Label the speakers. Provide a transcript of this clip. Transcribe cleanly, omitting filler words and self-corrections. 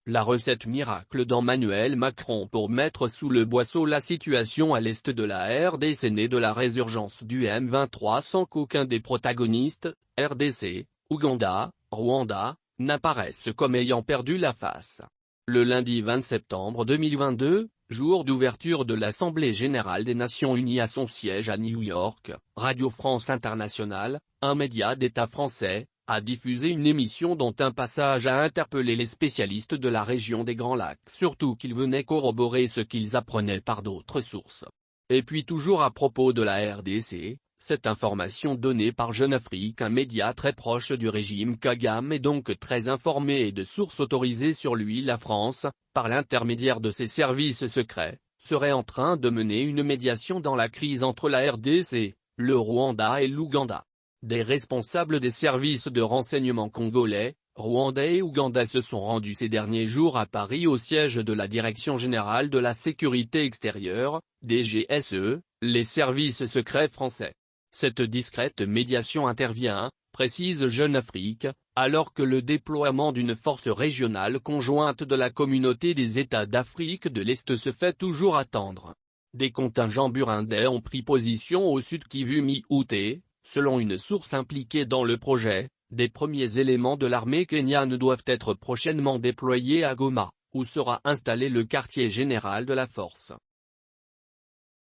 Speaker 1: La recette miracle d'Emmanuel Macron pour mettre sous le boisseau la situation à l'est de la RDC née de la résurgence du M23 sans qu'aucun des protagonistes, RDC, Ouganda, Rwanda, n'apparaisse comme ayant perdu la face. Le lundi 20 septembre 2022, jour d'ouverture de l'Assemblée générale des Nations unies à son siège à New York, Radio France Internationale, un média d'État français, a diffusé une émission dont un passage a interpellé les spécialistes de la région des Grands Lacs, surtout qu'ils venaient corroborer ce qu'ils apprenaient par d'autres sources. Et puis toujours à propos de la RDC, cette information donnée par Jeune Afrique, un média très proche du régime Kagame et donc très informé et de sources autorisées sur lui, la France, par l'intermédiaire de ses services secrets, serait en train de mener une médiation dans la crise entre la RDC, le Rwanda et l'Ouganda. Des responsables des services de renseignement congolais, rwandais et ougandais se sont rendus ces derniers jours à Paris au siège de la Direction générale de la sécurité extérieure, DGSE, les services secrets français. Cette discrète médiation intervient, précise Jeune Afrique, alors que le déploiement d'une force régionale conjointe de la communauté des États d'Afrique de l'Est se fait toujours attendre. Des contingents burundais ont pris position au sud Kivu mi-août. Selon une source impliquée dans le projet, des premiers éléments de l'armée kenyane doivent être prochainement déployés à Goma, où sera installé le quartier général de la force.